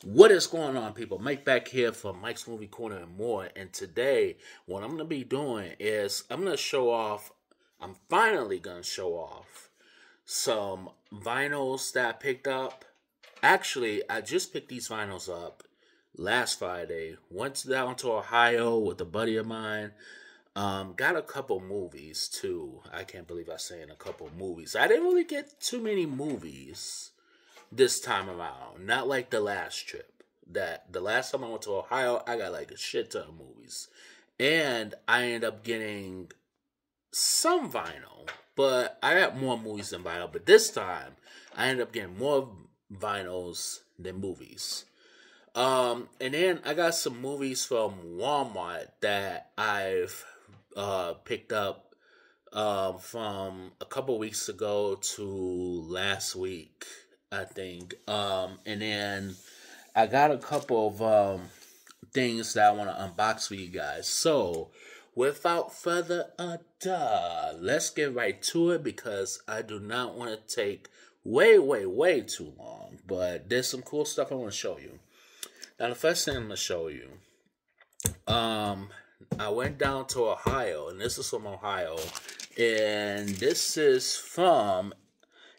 What is going on, people? Mike back here for Mike's Movie Corner and more. And today, what I'm going to be doing is I'm going to show off, I'm finally going to show off some vinyls that I picked up. Actually, I just picked these vinyls up last Friday. Went down to Ohio with a buddy of mine. Got a couple movies too. I can't believe I'm saying a couple movies. I didn't really get too many movies this time around. Not like the last trip. That the last time I went to Ohio, I got like a shit ton of movies. And I ended up getting some vinyl, but I got more movies than vinyl. But this time, I ended up getting more vinyls than movies. And then I got some movies from Walmart that I've picked up from a couple weeks ago to last week, I think. And then I got a couple of things that I want to unbox for you guys. So, without further ado, let's get right to it because I do not want to take way too long. But there's some cool stuff I want to show you. Now, the first thing I'm going to show you, I went down to Ohio, and this is from Ohio, and this is from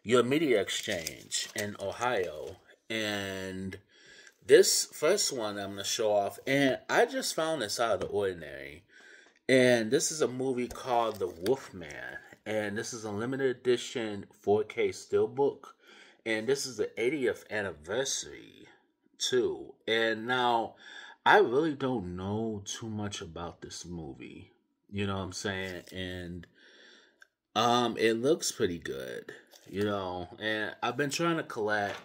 your media exchange in Ohio, and this first one I'm going to show off, and I just found this out of the ordinary, and this is a movie called The Wolfman, and this is a limited edition 4K steelbook, and this is the 80th anniversary, too, and now, I really don't know too much about this movie, you know what I'm saying, and, it looks pretty good, and I've been trying to collect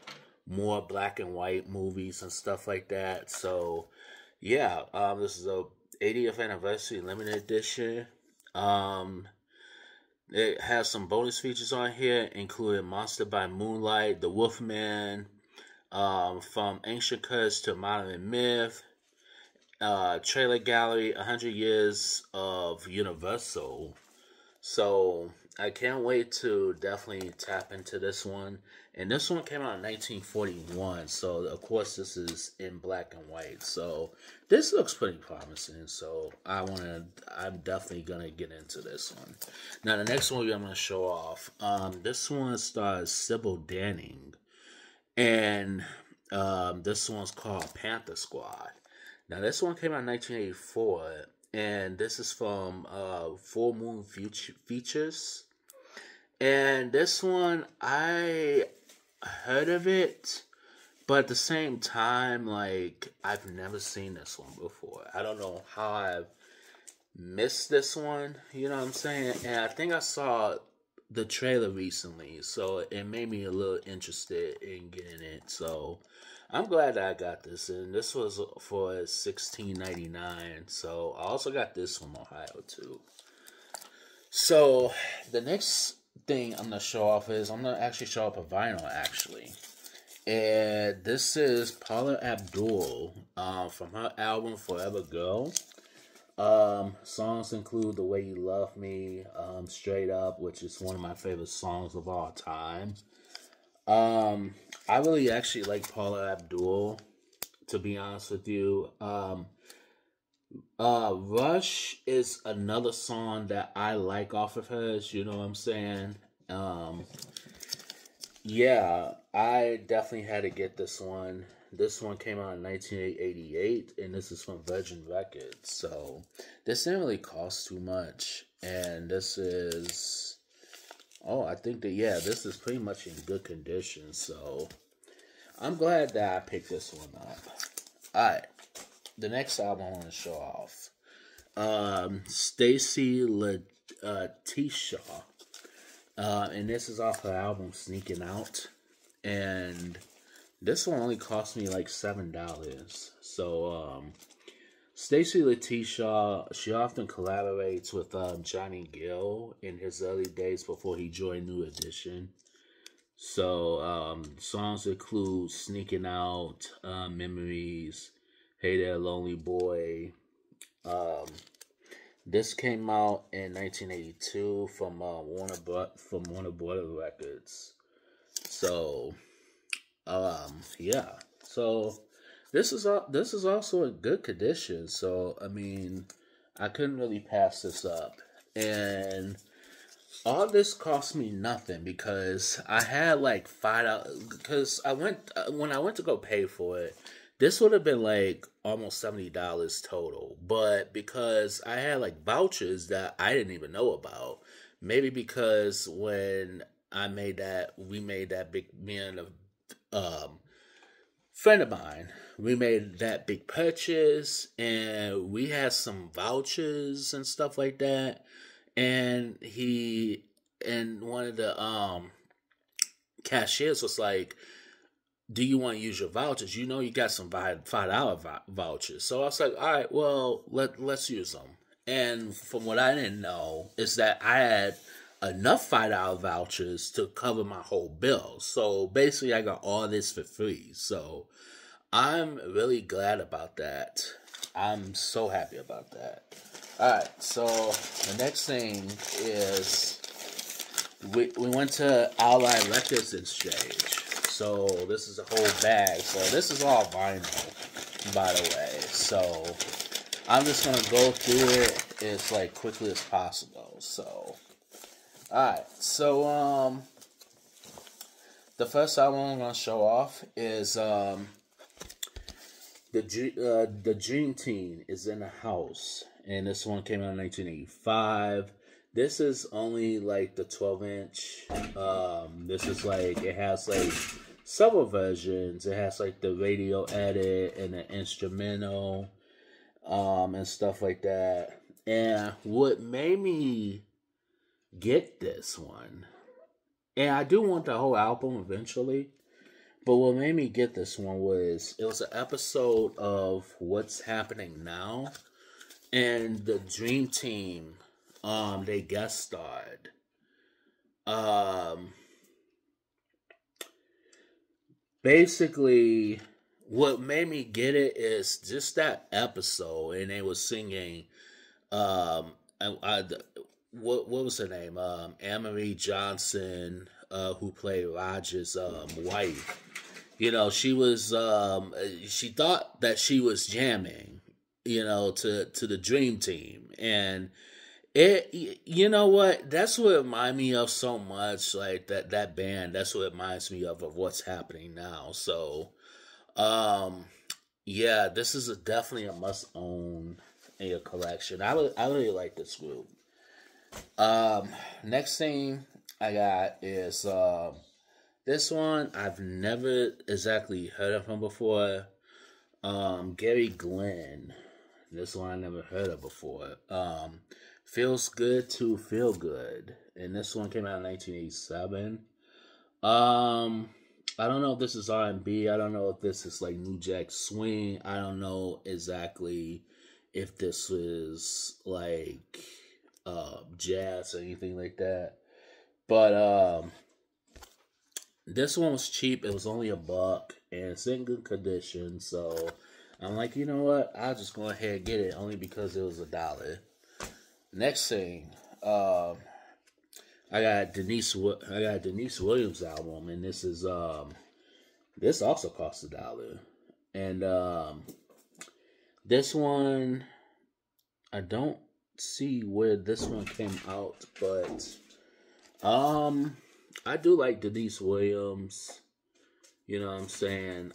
more black and white movies and stuff like that. So, yeah, this is a 80th anniversary limited edition. It has some bonus features on here, including Monster by Moonlight, The Wolfman, from Ancient Curse to Modern Myth, Trailer Gallery, 100 Years of Universal. So, I can't wait to definitely tap into this one. And this one came out in 1941, so of course this is in black and white. So this looks pretty promising. So I'm definitely gonna get into this one. Now the next movie I'm gonna show off. This one stars Sybil Danning, and this one's called Panther Squad. Now this one came out in 1984, and this is from Full Moon Features. And this one, I heard of it, but at the same time, like, I've never seen this one before. I don't know how I've missed this one, you know what I'm saying? And I think I saw the trailer recently, so it made me a little interested in getting it. So, I'm glad that I got this, and this was for $16.99. So, I also got this from Ohio, too. So, the next thing I'm gonna show off is I'm gonna actually show up a vinyl actually, and this is Paula Abdul from her album Forever Girl. Songs include The Way You Love Me, Straight Up, which is one of my favorite songs of all time. I really actually like Paula Abdul, to be honest with you. Rush is another song that I like off of hers, you know what I'm saying? Yeah, I definitely had to get this one. This one came out in 1988, and this is from Virgin Records, so this didn't really cost too much, and this is, I think that, yeah, this is pretty much in good condition, so I'm glad that I picked this one up. Alright. The next album I want to show off, Stacy Letitia, and this is off her album Sneaking Out, and this one only cost me like $7. So, Stacy Letitia, she often collaborates with Johnny Gill in his early days before he joined New Edition. So, songs include Sneaking Out, Memories, Hey There, Lonely Boy. This came out in 1982 from Warner Brother Records. So, yeah. So this is also in good condition. So I mean, I couldn't really pass this up. And all this cost me nothing because I had like $5. Because I went when I went to go pay for it, this would have been like almost $70 total. But because I had like vouchers that I didn't even know about, maybe because when we made that big me and a friend of mine, we made that big purchase, and we had some vouchers and stuff like that, and one of the cashiers was like, do you want to use your vouchers? You know, you got some $5 vouchers. So I was like, all right, well, let's use them. And from what I didn't know is that I had enough $5 vouchers to cover my whole bill. So basically, I got all this for free. So I'm really glad about that. I'm so happy about that. All right, so the next thing is we went to Allied Records Exchange. So this is a whole bag. So this is all vinyl, by the way. So I'm just gonna go through it as like quickly as possible. So, all right. So the first album I'm gonna show off is the Dream Team is in the House, and this one came out in 1985. This is only like the 12-inch. This is like, it has like several versions. It has like the radio edit and the instrumental, and stuff like that. And what made me get this one, and I do want the whole album eventually, but what made me get this one was it was an episode of What's Happening Now, and the Dream Team, they guest starred. Basically, what made me get it is just that episode, and they was singing. What was her name? Anne-Marie Johnson, who played Roger's wife. You know, she was she thought that she was jamming, you know, to the Dream Team, and it, you know what? That's what it reminded me of so much. Like that band. That's what it reminds me of What's Happening Now. So, yeah, this is definitely a must own in your collection. I really like this group. Next thing I got is this one. I've never exactly heard of him before. Gary Glenn. This one I never heard of before. Feels Good to Feel Good. And this one came out in 1987. I don't know if this is R&B. I don't know if this is like New Jack Swing. I don't know exactly if this is like jazz or anything like that. But this one was cheap. It was only $1, and it's in good condition. So I'm like, you know what? I'll just go ahead and get it only because it was $1. Next thing, I got Denise Williams album, and this is this also costs $1. And this one, I don't see where this one came out, but I do like Denise Williams. You know what I'm saying?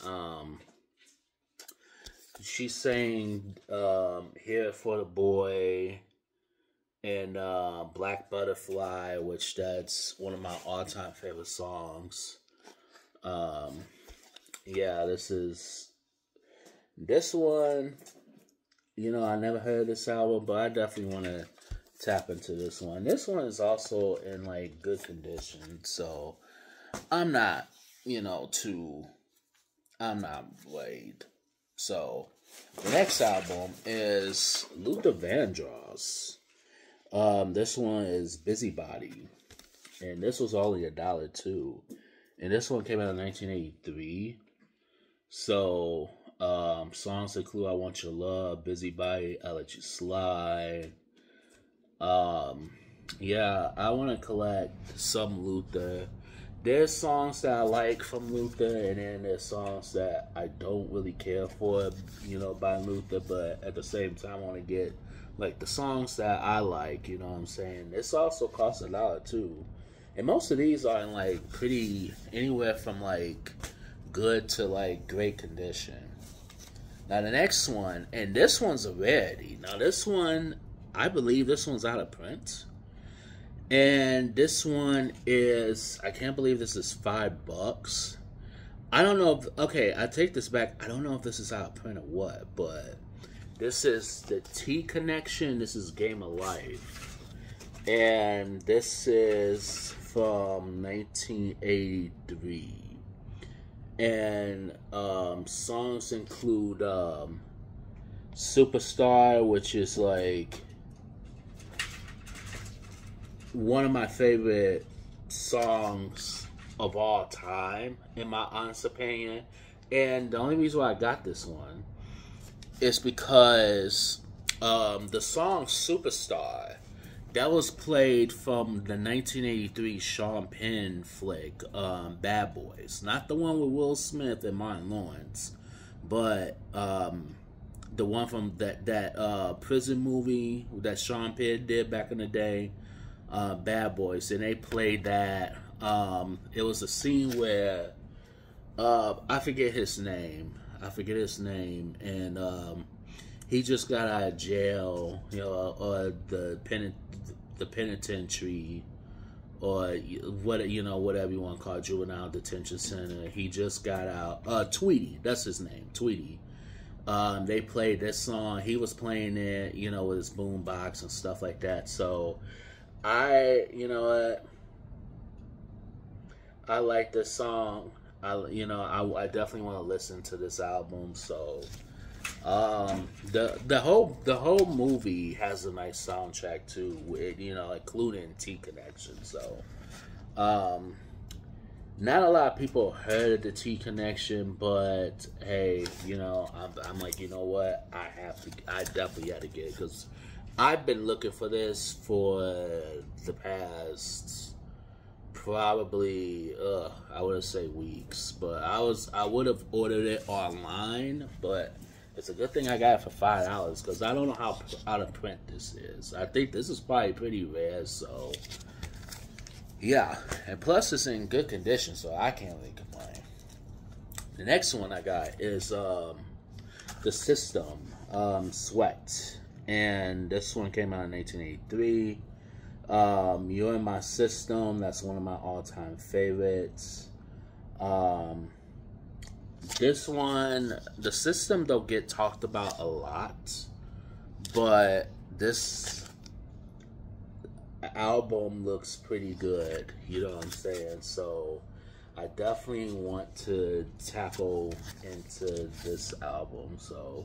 She sang Here for the Boy and Black Butterfly, which that's one of my all-time favorite songs. Yeah, this one, you know, I never heard this album, but I definitely want to tap into this one. This one is also in like good condition, so I'm not, you know, I'm not worried. So the next album is Luther Vandross. This one is Busybody, and this was only $1 too. And this one came out in 1983. So, songs include I Want Your Love, Busybody, I Let You Slide. Yeah, I want to collect some Luther. there's songs that I like from Luther, and then there's songs that I don't really care for, by Luther. But at the same time, I want to get like the songs that I like. You know what I'm saying? This also costs $1 too, and most of these are in like pretty anywhere from like good to like great condition. Now the next one, and this one's a rarity. Now this one, I believe this one's out of print. And this one is, I can't believe this is $5. I don't know if, okay, I take this back. I don't know if this is out of print or what, but this is the T Connection. This is Game of Life. And this is from 1983. And songs include Superstar, which is like one of my favorite songs of all time, in my honest opinion. And the only reason why I got this one is because the song Superstar, that was played from the 1983 Sean Penn flick, Bad Boys. Not the one with Will Smith and Martin Lawrence, but the one from that prison movie that Sean Penn did back in the day, Bad Boys. And they played that. It was a scene where I forget his name, and he just got out of jail, or the penitentiary, or whatever you want to call it, juvenile detention center. He just got out. Tweety, that's his name, Tweety. They played this song. He was playing it, with his boombox and stuff like that. So I like this song. I definitely want to listen to this album. So the whole movie has a nice soundtrack too, with, including T Connection. So not a lot of people heard of the T Connection, but hey, I'm like, you know what, I definitely had to get it, because I've been looking for this for the past probably I would say weeks, but I would have ordered it online, but it's a good thing I got it for $5, because I don't know how out of print this is. I think this is probably pretty rare, so yeah. And plus it's in good condition, so I can't really complain. The next one I got is The System, Sweat. And this one came out in 1983. You're in My System, that's one of my all-time favorites. This one, The System don't get talked about a lot, but this album looks pretty good, you know what I'm saying? So I definitely want to tackle into this album. So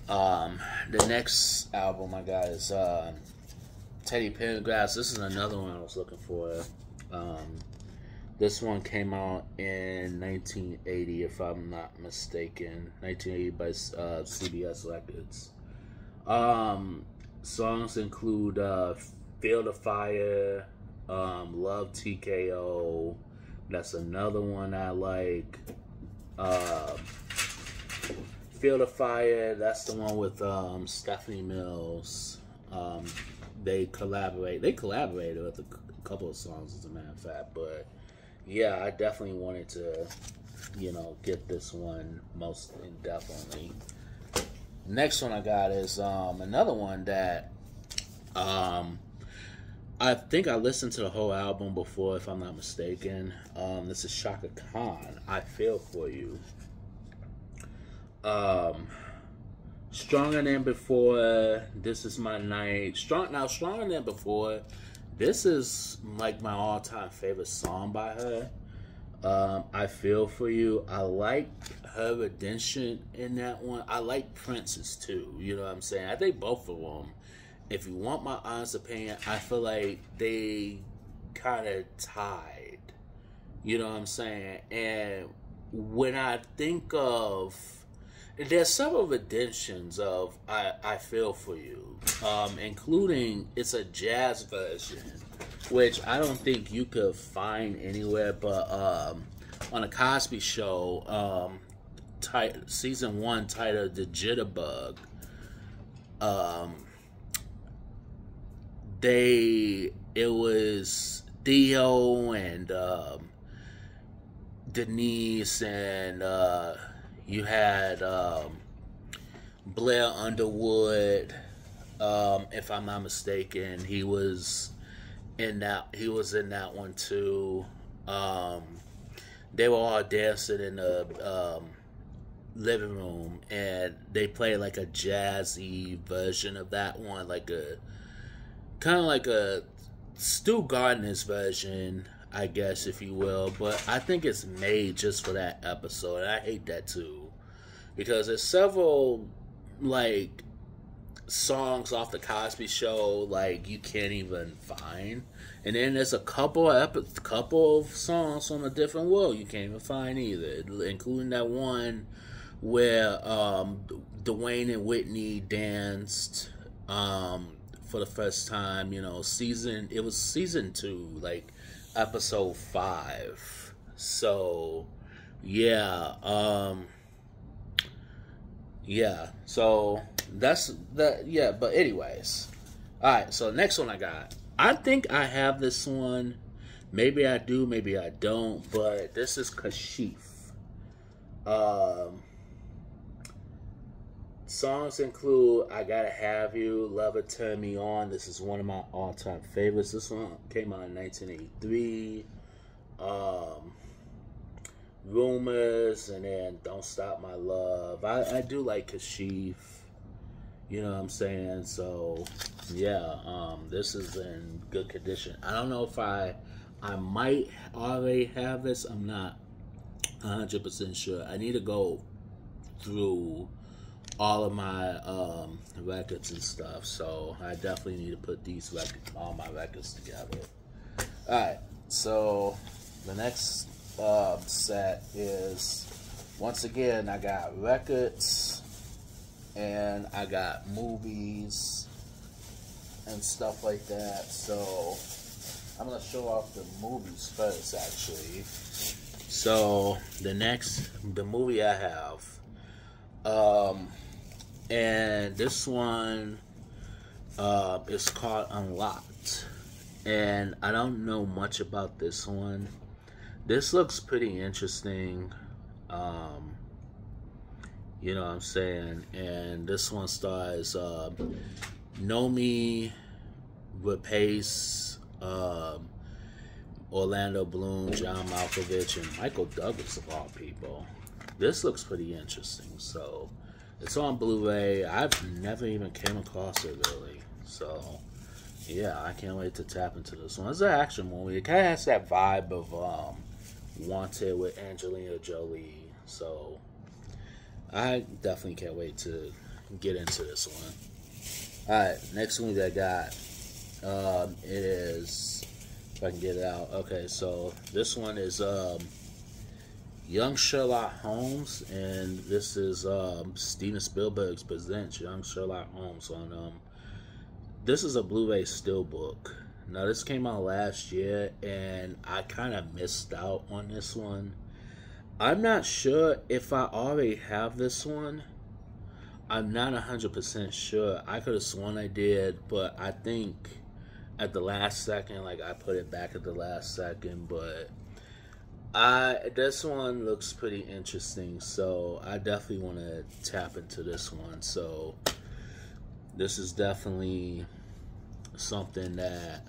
the next album I got is Teddy Pendergrass. This is another one I was looking for. This one came out in 1980, if I'm not mistaken. 1980 by CBS Records. Songs include Feel the Fire, Love TKO. That's another one I like. Feel the Fire, that's the one with Stephanie Mills. They collaborated with a couple of songs, as a matter of fact. But yeah, I definitely wanted to, get this one most definitely. Next one I got is another one that I think I listened to the whole album before, if I'm not mistaken. This is Chaka Khan, I Feel For You. Stronger Than Before, This Is My Night. Stronger Than Before, this is like my all-time favorite song by her. I Feel For You, I like her redemption in that one. I like Prince's too, you know what I'm saying? I think both of them, if you want my honest opinion, I feel like they kind of tied, you know what I'm saying? And when I think of, There's several renditions of I Feel For You, including it's a jazz version, which I don't think you could find anywhere but on a Cosby Show, season 1 titled The Jitterbug. Um, it was Theo and Denise and you had Blair Underwood, if I'm not mistaken. He was in that. He was in that one too. They were all dancing in the living room, and they played like a jazzy version of that one, like a kind of like a Stu Gardner's version, I guess, if you will. But I think it's made just for that episode. And I hate that too, because there's several like songs off the Cosby Show like you can't even find, and then there's a couple of songs from A Different World you can't even find either, including that one where Dwayne and Whitney danced for the first time. It was season 2, like episode 5. So yeah, so that's that. Yeah, but anyways, all right. So next one I think I have this one. Maybe I do, maybe I don't. But this is Kashif. Songs include I Gotta Have You, Lover, Turn Me On. This is one of my all-time favorites. This one came out in 1983. Rumors, and then Don't Stop My Love. I do like Kashif. You know what I'm saying? So, yeah, this is in good condition. I don't know if I might already have this. I'm not 100% sure. I need to go through all of my records and stuff. So, I definitely need to put all my records together. Alright, so the next set is, once again, I got records and I got movies and stuff like that. So I'm gonna show off the movies first, actually. So the movie I have, and this one is called Unlocked, and I don't know much about this one. This looks pretty interesting. You know what I'm saying? And this one stars Nomi Rapace, Orlando Bloom, John Malkovich, and Michael Douglas, of all people. This looks pretty interesting. So it's on Blu-ray. I've never even came across it, really. So yeah, I can't wait to tap into this one. It's an action movie. It kind of has that vibe of Wanted with Angelina Jolie. So I definitely can't wait to get into this one. Alright, next movie that I got is, if I can get it out. Okay, so this one is Young Sherlock Holmes, and this is Steven Spielberg's presents Young Sherlock Holmes on this is a Blu-ray steelbook. Now, this came out last year, and I kind of missed out on this one. I'm not sure if I already have this one. I'm not 100% sure. I could have sworn I did, but I think at the last second, like, I put it back at the last second. But this one looks pretty interesting, so I definitely want to tap into this one. So this is definitely something that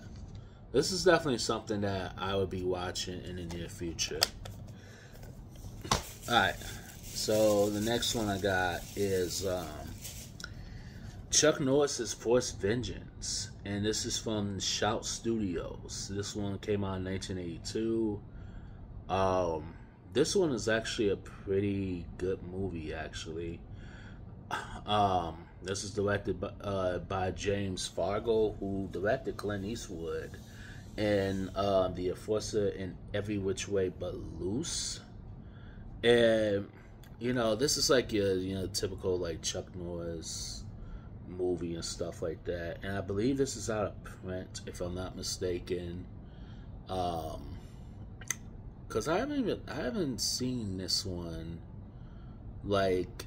I would be watching in the near future. Alright, so the next one I got is Chuck Norris's Force Vengeance, and this is from Shout Studios. This one came out in 1982. This one is actually a pretty good movie, actually. This is directed by James Fargo, who directed Clint Eastwood and The Enforcer in Every Which Way But Loose. And This is like your, typical like Chuck Norris movie and stuff like that. And I believe this is out of print, if I'm not mistaken. Cause I haven't seen this one like,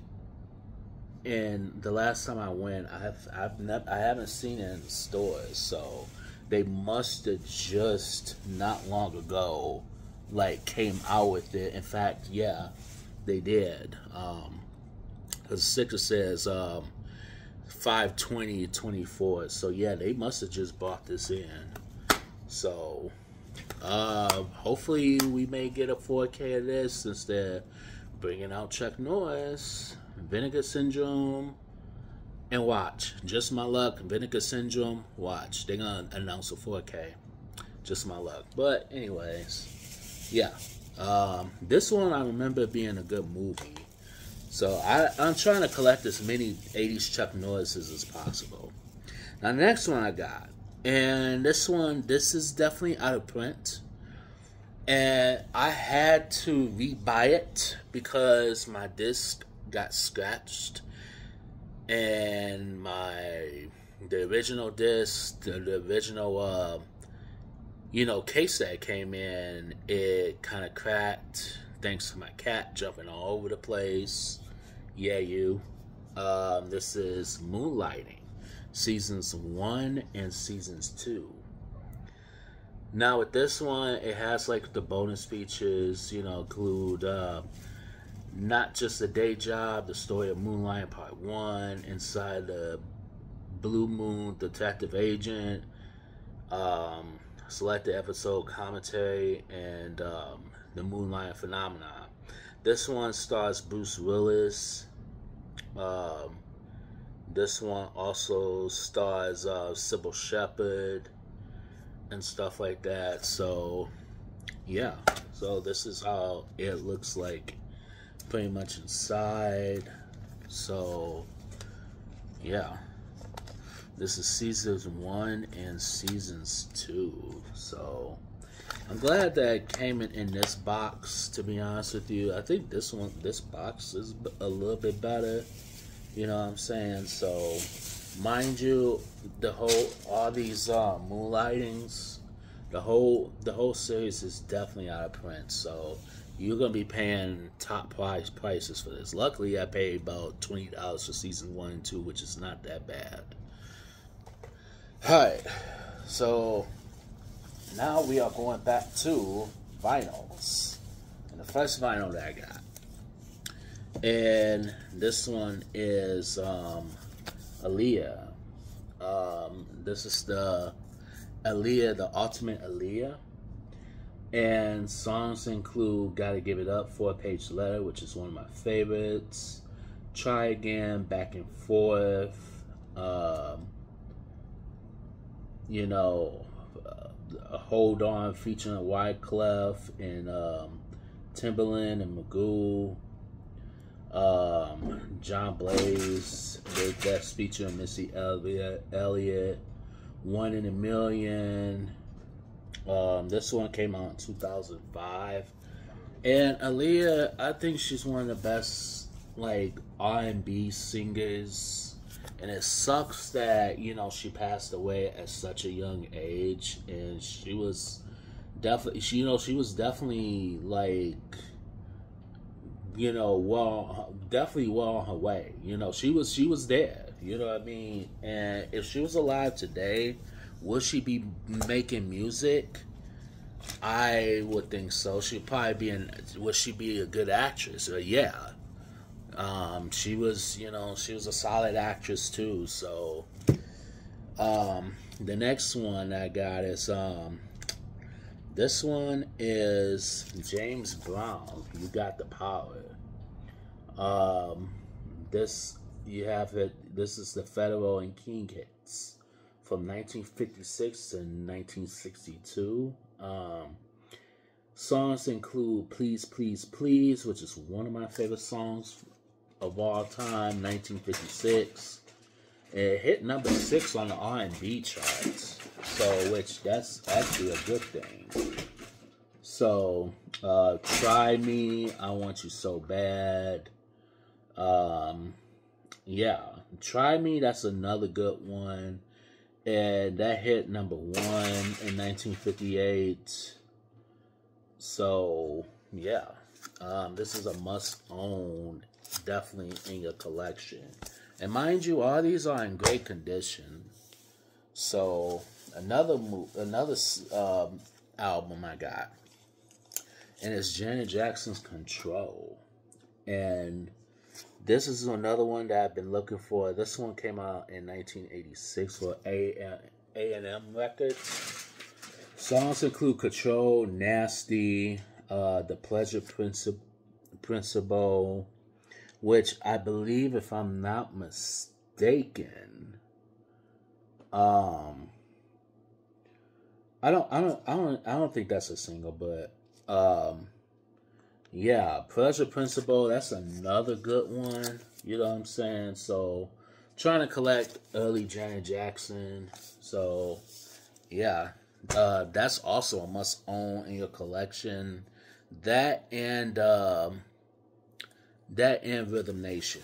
and the last time I went, I haven't seen it in the stores, so they must have just not long ago like came out with it. In fact, yeah, they did. Because the sticker says 5/20/24, so yeah, they must have just bought this in. So hopefully we may get a 4K of this since they're bringing out Chuck Norris, Vinegar Syndrome, and watch. Just my luck, Vinegar Syndrome, watch. They're going to announce a 4K. Just my luck. But anyways, yeah. This one I remember being a good movie. So I'm trying to collect as many 80s Chuck Norrises as possible. Now the next one I got. And this is definitely out of print. And I had to rebuy it because my disc got scratched. And the original disc, the original, case that came in, it kind of cracked thanks to my cat jumping all over the place. Yeah, you. This is Moonlighting, seasons 1 and seasons 2. Now with this one, it has like the bonus features, include not just a day job, the story of Moonlight Part 1, inside the Blue Moon Detective Agent, selected episode commentary, and the Moonlight Phenomenon. This one stars Bruce Willis. This one also stars Sybil Shepherd and stuff like that. So yeah, so this is how it looks like pretty much inside. So yeah, this is seasons 1 and seasons 2. So I'm glad that it came in this box, to be honest with you. I think this box is a little bit better, you know what I'm saying? So mind you, all these Moonlightings, the whole series is definitely out of print. So you're gonna be paying top prices for this. Luckily, I paid about $20 for season 1 and 2, which is not that bad. Alright, so now we are going back to vinyls. And the first vinyl that I got, and this one is Aaliyah. This is the Aaliyah, the Ultimate Aaliyah. And songs include Gotta Give It Up, 4-Page Letter, which is one of my favorites. Try Again, Back and Forth. Hold On featuring Wyclef and Timbaland and Magoo. John Blaze, Big Best featuring Missy Elliott. 1 in a Million. This one came out in 2005. And Aaliyah, I think she's one of the best like R&B singers. And it sucks that, she passed away at such a young age. And she was definitely, she was definitely like, definitely well on her way. She was there. You know what I mean? And if she was alive today, would she be making music? I would think so. She'd probably would she be a good actress? Yeah. She was a solid actress too. So, the next one I got is, this one is James Brown, You Got the Power. This is the Federal and King hits from 1956 to 1962. Songs include Please, Please, Please, which is one of my favorite songs of all time, 1956. It hit number 6 on the R&B charts, which that's actually a good thing. So, Try Me, I Want You So Bad, Um, yeah, Try Me. That's another good one, and that hit #1 in 1958. So yeah, this is a must own, definitely in your collection. And mind you, all these are in great condition. So another album I got, and it's Janet Jackson's Control, and this is another one that I've been looking for. This one came out in 1986 for A&M Records. Songs include Control, Nasty, The Pleasure Principle, which I believe, if I'm not mistaken, I don't think that's a single, but yeah, Pleasure Principle, that's another good one. You know what I'm saying? So, trying to collect early Janet Jackson. So, yeah, that's also a must own in your collection. That and Rhythm Nation.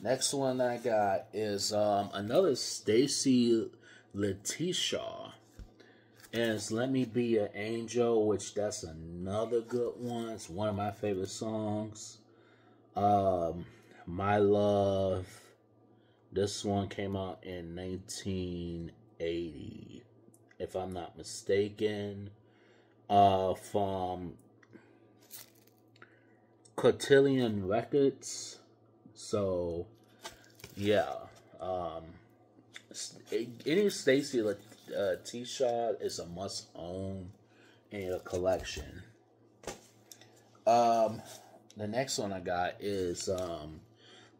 Next one I got is another Stacy Letitia, and it's Let Me Be Your Angel, which that's another good one. It's one of my favorite songs. My Love. This one came out in 1980, if I'm not mistaken. From Cotillion Records. So, yeah. Any Stacy T-Shot is a must own in your collection. The next one I got is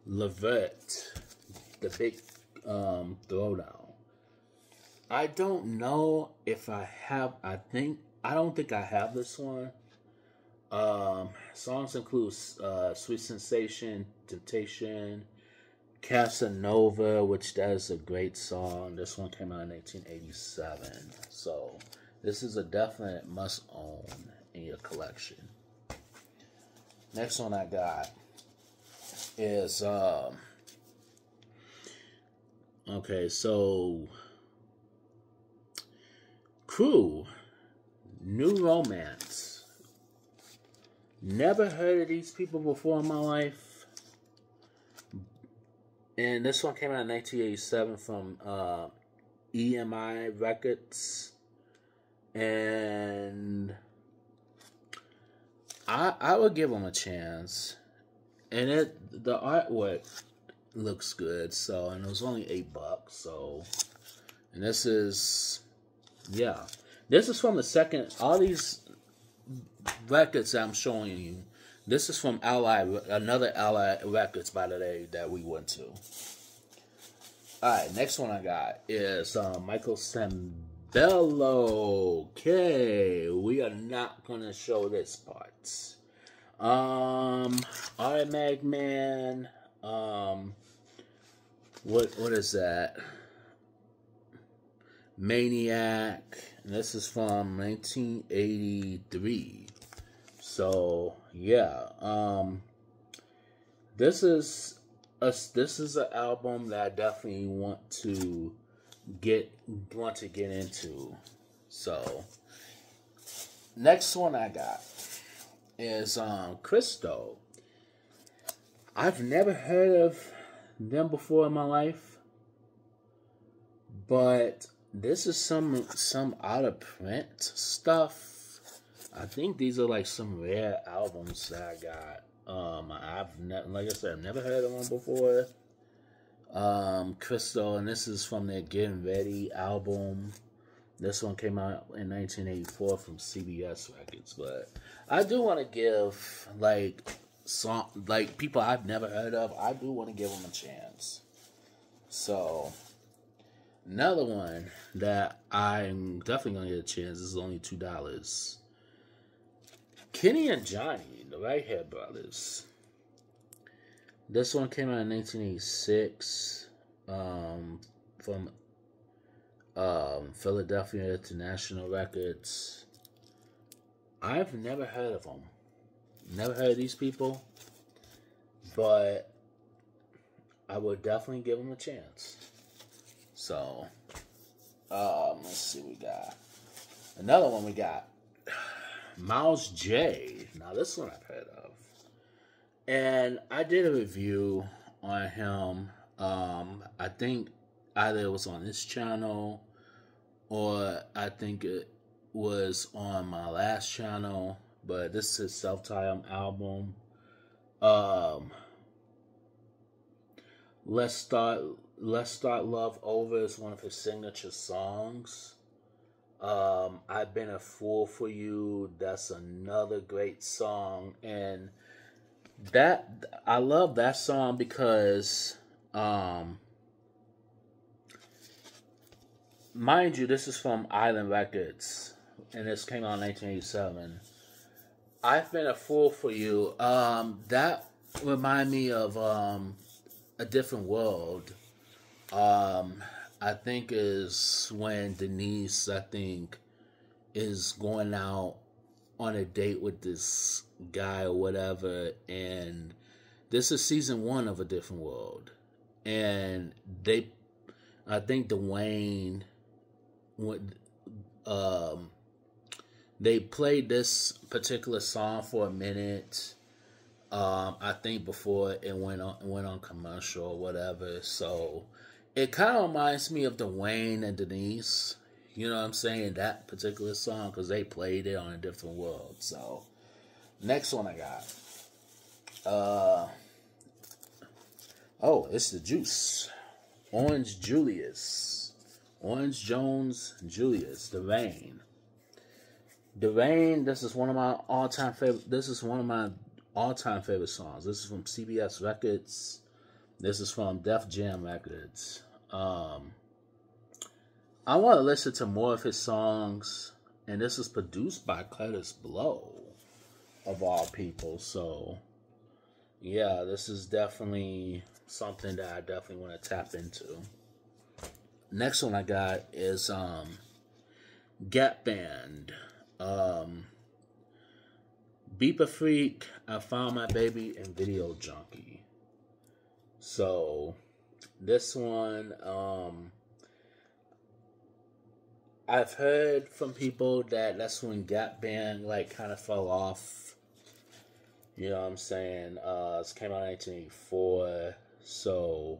Levert, the Big Throwdown. I don't know if I have. I don't think I have this one. Songs include Sweet Sensation, Temptation, Casanova, which that is a great song. This one came out in 1987. So this is a definite must own in your collection. Next one I got is okay, so Crew, New Romance. Never heard of these people before in my life. And this one came out in 1987 from EMI Records. And I would give them a chance. And the artwork looks good. So, and it was only $8. So, and this is, yeah. This is from the second, all these records that I'm showing you, this is from another Ally Records, by the way, that we went to. Alright, next one I got is Michael Sembello. Okay, we are not going to show this part. Automatic Man, what is that? Maniac. And this is from 1983. So yeah, this is an album that I definitely want to get into. So next one I got is Cristo. I've never heard of them before in my life, but this is some out of print stuff. I think these are like some rare albums that I got. Like I said, I've never heard of them before. Cristo, and this is from their Getting Ready album. This one came out in 1984 from CBS Records. But I do want to give people I've never heard of. I do want to give them a chance. So another one that I'm definitely gonna get a chance. This is only $2. Kenny and Johnny, the Right-Hand Brothers. This one came out in 1986 from Philadelphia International Records. I've never heard of them. Never heard of these people. but I would definitely give him a chance. So, let's see, we got another one. We got Miles J. Now, this one I've heard of, and I did a review on him. I think either it was on this channel or I think it was on my last channel. But this is his self-titled album. Let's Start Love Over is one of his signature songs. I've Been a Fool for You. That's another great song, and that I love that song because, mind you, this is from Island Records, and this came out in 1987. I've Been a Fool for You. That remind me of A Different World. I think is when Denise, I think, is going out on a date with this guy or whatever, and this is season 1 of A Different World, and I think Dwayne would, they played this particular song for a minute, I think before it went on commercial or whatever. So it kind of reminds me of Dwayne and Denise. You know what I'm saying? That particular song, because they played it on A Different World. So next one I got. It's the Juice. Orange Julius. Orange Jones Julius. The Rain. The Rain, this is one of my all-time favorite. This is one of my all-time favorite songs. This is from CBS Records. This is from Def Jam Records. I want to listen to more of his songs, and this is produced by Curtis Blow, of all people. So, yeah, this is definitely something that I definitely want to tap into. Next one I got is Gap Band. Beeper Freak, I Found My Baby, and Video Junkie. So, this one, I've heard from people that that's when Gap Band, like, kind of fell off. You know what I'm saying? It came out in 1984. So,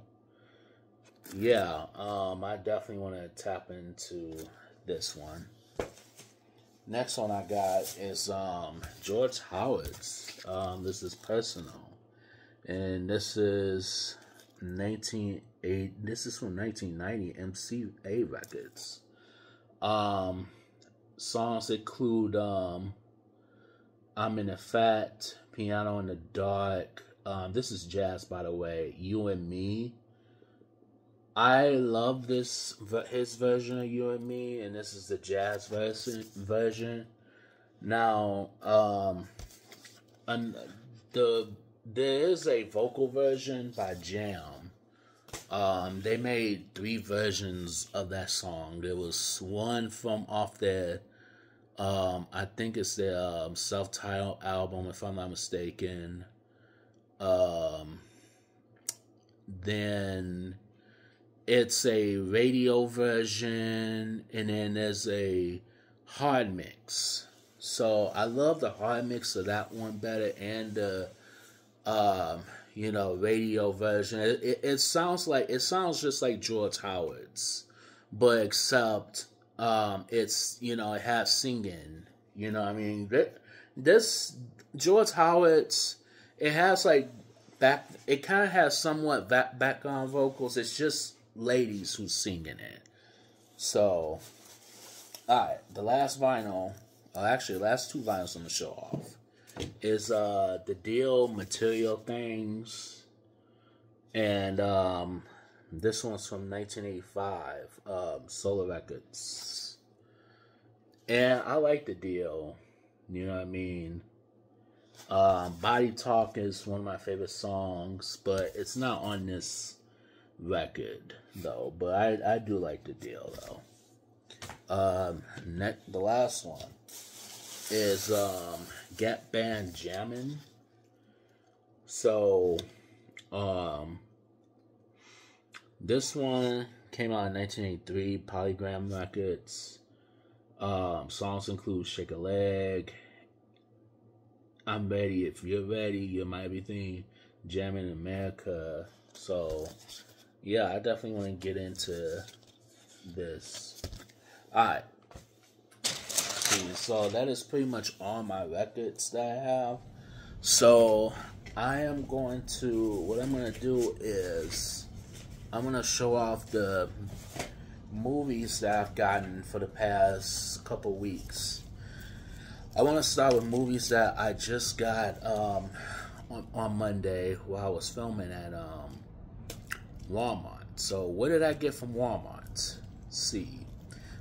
yeah, I definitely want to tap into this one. Next one I got is George Howard's. This is Personal, and this is from 1990 MCA Records. Songs include I'm in a Fat, Piano in the Dark. This is jazz, by the way. You and Me. I love his version of You and Me, and this is the jazz version. Now, there is a vocal version by Jam. They made 3 versions of that song. There was one from off their, I think it's their self-titled album, if I'm not mistaken. Then it's a radio version, and then there's a hard mix. So I love the hard mix of that one better, and the radio version. It sounds just like George Howard's, but except it's it has singing. You know what I mean? This George Howard's, it has like it kind of has somewhat background vocals. It's just ladies who's singing it. So, alright, the last vinyl, actually the last 2 vinyls I'm going to show off, is The Deal, Material Things, and this one's from 1985, Solar Records. And I like The Deal, you know what I mean? Body Talk is one of my favorite songs, but it's not on this record though, but I do like The Deal though. The last one is Gap Band Jammin'. So Um, this one came out in 1983, Polygram Records. Songs include Shake a Leg, I'm Ready If You're Ready, You're My Everything, Jamming in America. So, yeah, I definitely want to get into this. Alright. So, that is pretty much all my records that I have. So, what I'm going to do is, I'm going to show off the movies that I've gotten for the past couple weeks. I want to start with movies that I just got on Monday while I was filming at Walmart. So what did I get from Walmart? Let's see.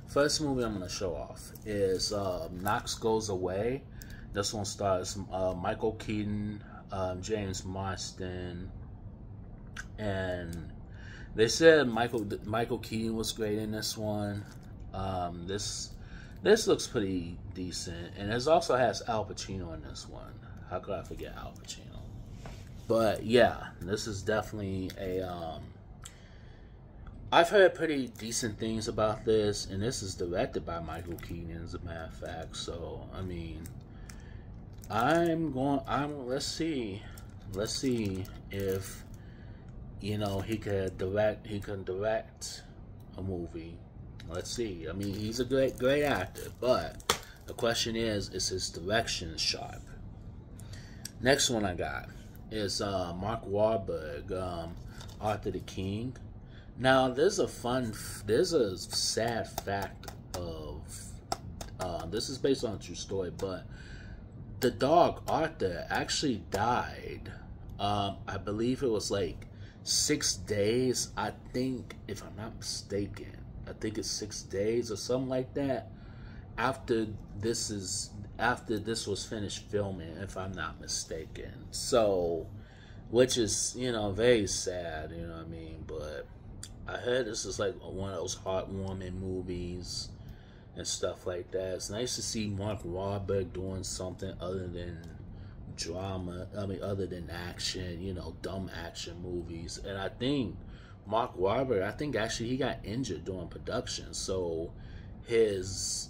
First movie I'm going to show off is Knox Goes Away. This one stars Michael Keaton, James Marsden, and they said Michael Keaton was great in this one. This looks pretty decent, and it also has Al Pacino in this one. How could I forget Al Pacino? But yeah, this is definitely a. I've heard pretty decent things about this, and this is directed by Michael Keaton, as a matter of fact. So I mean, let's see if he can direct a movie. Let's see. I mean, he's a great actor, but the question is his direction sharp? Next one I got is Mark Wahlberg, Arthur the King. Now, there's a sad fact of this is based on a true story, but the dog Arthur actually died. I believe it was like 6 days. I think, if I'm not mistaken, I think it's 6 days or something like that after this was finished filming, if I'm not mistaken. So, which is, very sad, you know what I mean? But I heard this is like one of those heartwarming movies and stuff like that. It's nice to see Mark Wahlberg doing something other than drama. I mean, other than action, dumb action movies. And I think Mark Wahlberg, actually he got injured during production, so his,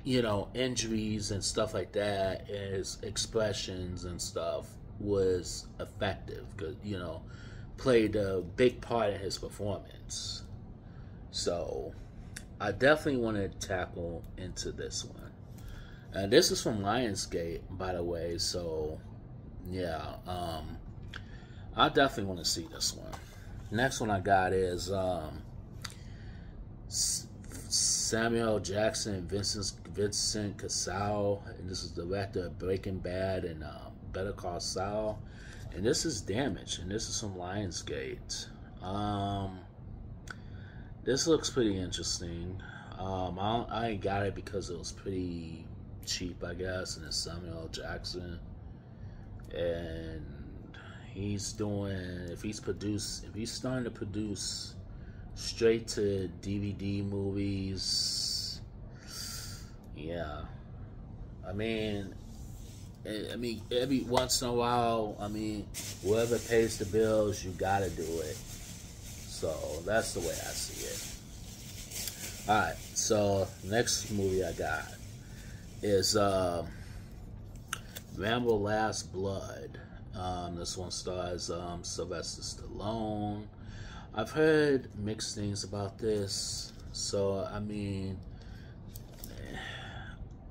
injuries and stuff like that, his expressions and stuff was effective, because, played a big part in his performance. So, I definitely want to tackle into this one. And this is from Lionsgate, by the way, so, yeah, I definitely want to see this one. Next one I got is Samuel Jackson and Vincent Cassel, and this is the director of Breaking Bad and Better Call Saul, and this is Damage, and this is from Lionsgate. This looks pretty interesting. I ain't got it because it was pretty cheap, I guess, and it's Samuel Jackson, and if he's starting to produce straight to DVD movies, yeah. I mean, every once in a while, whoever pays the bills, you gotta do it. So that's the way I see it. Alright, so next movie I got is Rambo Last Blood. This one stars Sylvester Stallone. I've heard mixed things about this, so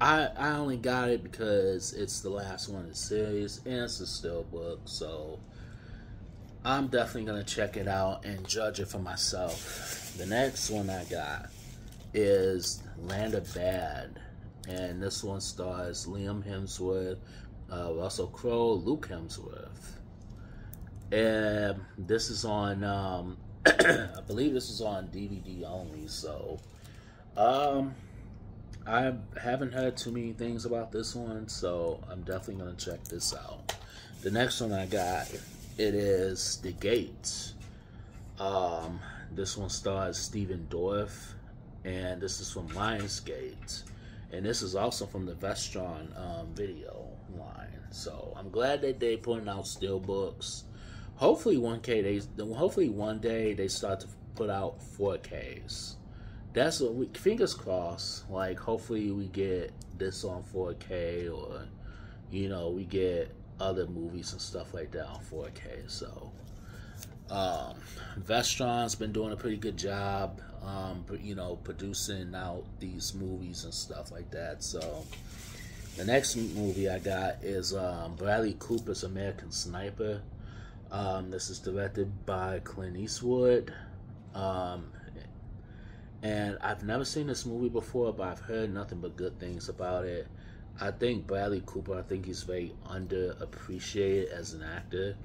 I only got it because it's the last one in the series and it's a steelbook, so I'm definitely gonna check it out and judge it for myself. The next one I got is Land of Bad, and this one stars Liam Hemsworth, Russell Crowe, Luke Hemsworth, and this is on I believe this is on DVD only. So I haven't heard too many things about this one, so I'm definitely gonna check this out. The next one I got, it is The Gate. This one stars Stephen Dorff, and this is from Lionsgate, and this is also from the Vestron video line. So I'm glad that they're putting out steelbooks. hopefully one day they start to put out 4Ks. That's what we, fingers crossed. Like, hopefully we get this on 4K, or we get other movies and stuff like that on 4K. So Vestron's been doing a pretty good job, producing out these movies and stuff like that. So the next movie I got is Bradley Cooper's American Sniper. This is directed by Clint Eastwood. And I've never seen this movie before, but I've heard nothing but good things about it. I think Bradley Cooper, I think he's very underappreciated as an actor.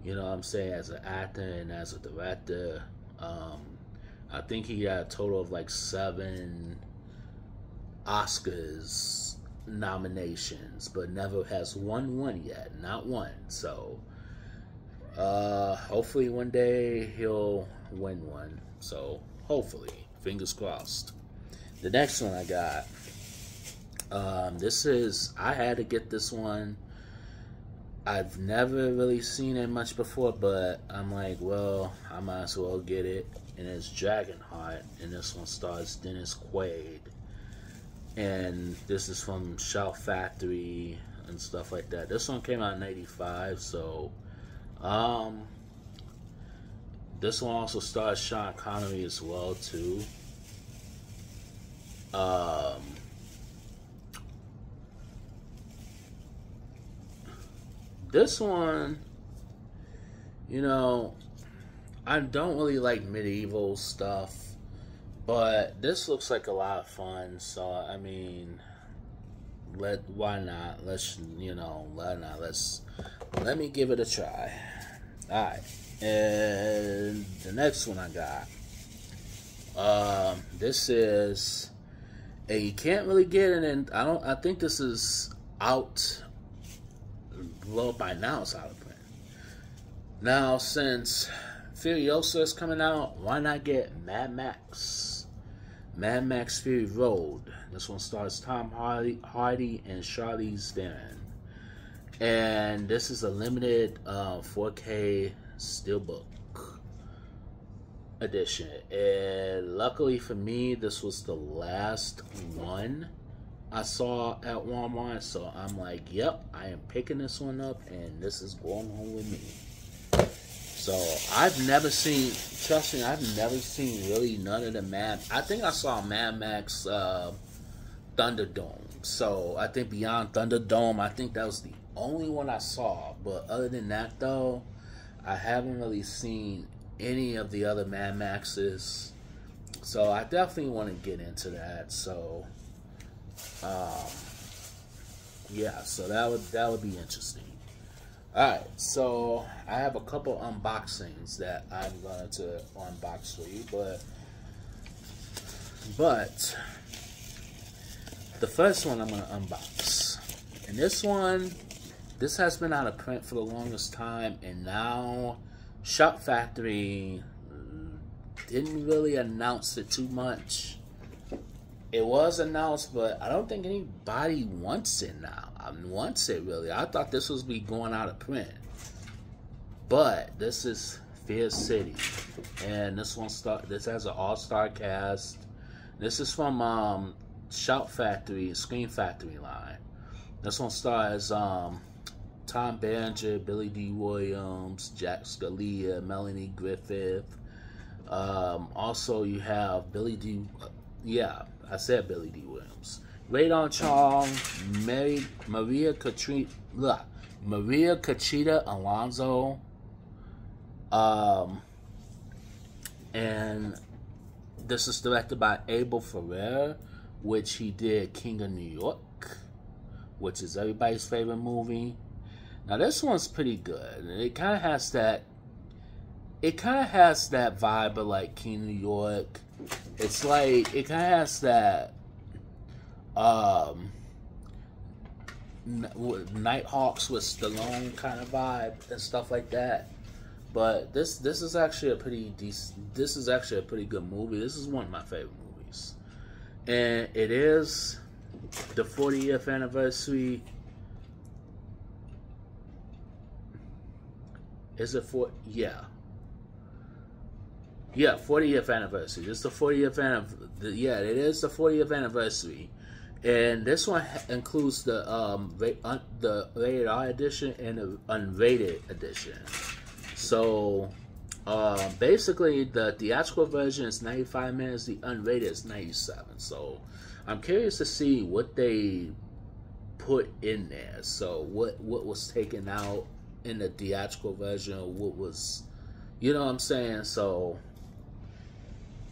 You know what I'm saying? As an actor and as a director. I think he got a total of like 7 Oscars nominations, but never has won one yet. Not one. So hopefully one day he'll win one. So hopefully, fingers crossed. The next one I got, I had to get this one. I've never really seen it much before, but I'm like, well, I might as well get it. And it's Dragonheart, and this one stars Dennis Quaid. And this is from Shout Factory and stuff like that. This one came out in '85, so this one also stars Sean Connery as well too. This one, I don't really like medieval stuff, but this looks like a lot of fun. So I mean, why not? Let me give it a try. All right. And the next one I got, this is, and you can't really get it in. I think this is out. Well, by now it's out of print. Now, since Furiosa is coming out, why not get Mad Max? Mad Max Fury Road. This one stars Tom Hardy and Charlize Theron. And this is a limited 4K Steelbook edition. And luckily for me, this was the last one I saw at Walmart. So I'm like, yep, I am picking this one up, and this is going home with me. So I've never seen, trust me, I've never seen really none of the I think I saw Mad Max Thunderdome. So I think Beyond Thunderdome, I think that was the only one I saw. But other than that, though, I haven't really seen any of the other Mad Maxes. So I definitely want to get into that. So yeah, so that would be interesting. Alright, so I have a couple unboxings that I'm going to unbox for you, but the first one I'm going to unbox, and this has been out of print for the longest time, and now Shout Factory didn't really announce it too much. It was announced, but I don't think anybody wants it now. Wants it really. I thought this was be going out of print, but this is Fear City, and this has an all-star cast. This is from Shout Factory, Scream Factory line. This one stars Tom Berenger, Billy D. Williams, Jack Scalia, Melanie Griffith. Also, you have Billy D. Yeah, I said Billy D. Williams. Radon Chong, Maria Conchita Alonso, and this is directed by Abel Ferrara, which he did King of New York, which is everybody's favorite movie. Now this one's pretty good. It kind of has that vibe of like King of New York. It's like it kind of has that Nighthawks with Stallone kind of vibe and stuff like that. But this is actually a pretty decent. This is actually a pretty good movie. This is one of my favorite movies, and it is the 40th anniversary. Is it for? Yeah. Yeah, 40th anniversary. This is the 40th anniversary. Yeah, it is the 40th anniversary, and this one includes the rated R edition and the unrated edition. So, basically, the theatrical version is 95 minutes. The unrated is 97. So, I'm curious to see what they put in there. So, what was taken out in the theatrical version, or what was, you know what I'm saying? So,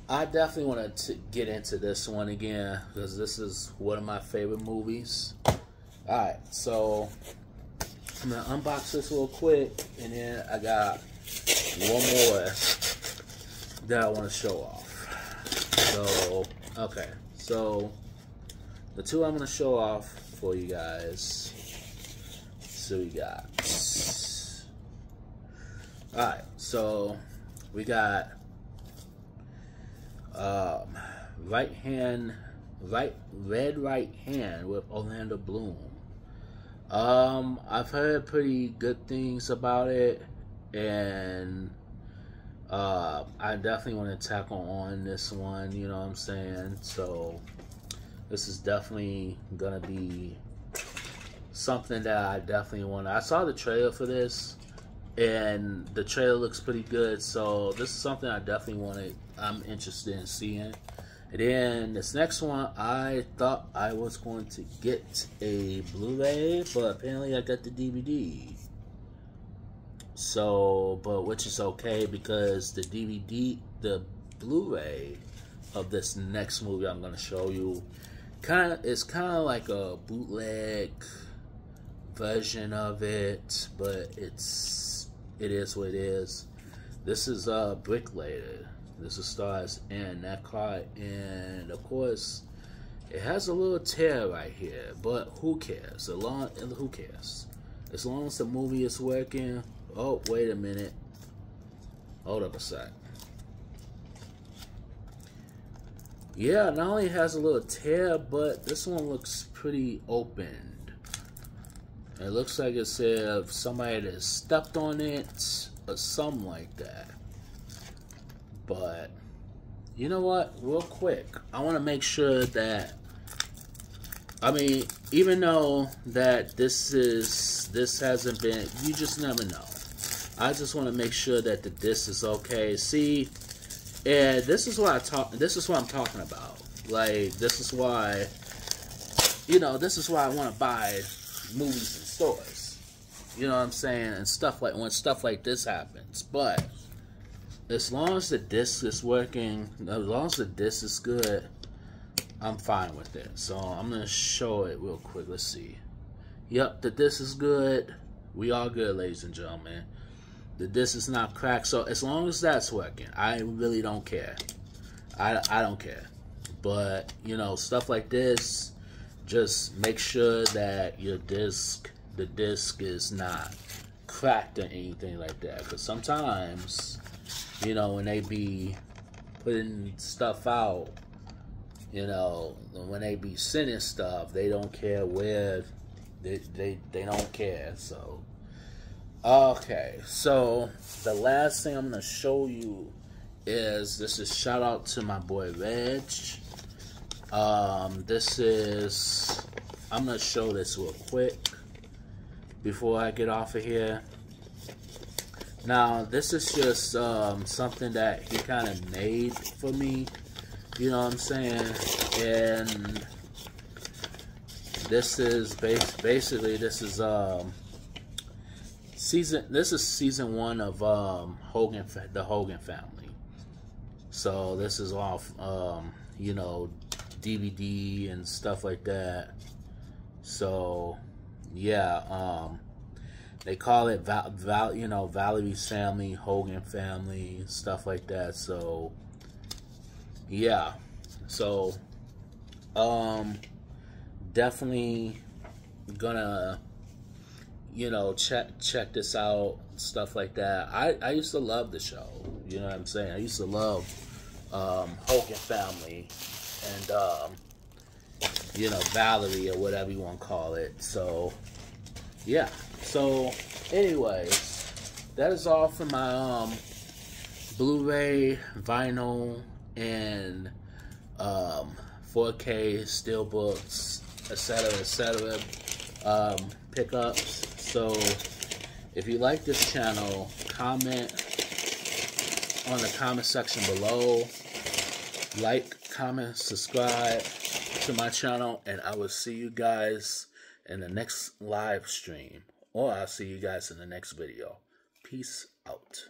I definitely want to get into this one again because this is one of my favorite movies. Alright, so I'm going to unbox this real quick, and then I got one more that I want to show off. So, okay, so the two I'm going to show off for you guys. So we got, alright, so we got Red Right Hand with Orlando Bloom. I've heard pretty good things about it, and I definitely want to tackle on this one, you know what I'm saying? So this is definitely gonna be something that I definitely want. I saw the trailer for this, and the trailer looks pretty good, so this is something I definitely I'm interested in seeing. And then this next one, I thought I was going to get a Blu-ray, but apparently I got the DVD. So, but which is okay because the DVD, the Blu-ray of this next movie I'm going to show you, it's kind of like a bootleg version of it, but it is what it is. This is Bricklayer. This is stars Anne Eckhart, and of course, it has a little tear right here. But who cares? Who cares? As long as the movie is working. Oh, wait a minute. Hold up a sec. Yeah, not only has a little tear, but this one looks pretty opened. It looks like it's if somebody has stepped on it or something like that. But you know what? Real quick, I want to make sure that, I mean, even though that this hasn't been, you just never know. I just want to make sure that the disc is okay. See, and this is what I'm talking about. Like, this is why, you know, this is why I want to buy movies in stores. You know what I'm saying? And stuff like, when stuff like this happens. But as long as the disc is working, as long as the disc is good, I'm fine with it. So I'm going to show it real quick. Let's see. Yep, the disc is good. We are good, ladies and gentlemen. The disc is not cracked. So as long as that's working, I really don't care. I don't care. But, you know, stuff like this, just make sure that the disc is not cracked or anything like that. Because sometimes, you know, when they be putting stuff out, you know, when they be sending stuff, they don't care where, they don't care. So, okay, so the last thing I'm going to show you is, this is shout out to my boy Reg. This is, I'm going to show this real quick before I get off of here. Now, this is just something that he kind of made for me, you know what I'm saying? And this is basically this is season 1 of the Hogan family. So this is off you know, DVD and stuff like that. So yeah, they call it you know, Valerie's family, Hogan family, stuff like that. So yeah, so definitely gonna, you know, check this out, stuff like that. I used to love the show, you know what I'm saying? I used to love Hogan family and you know, Valerie or whatever you want to call it. So yeah, so anyways, that is all for my Blu-ray, vinyl, and 4K steelbooks, etc., pickups. So if you like this channel, comment on the comment section below. Like, comment, subscribe to my channel, and I will see you guys in the next live stream, or I'll see you guys in the next video. Peace out.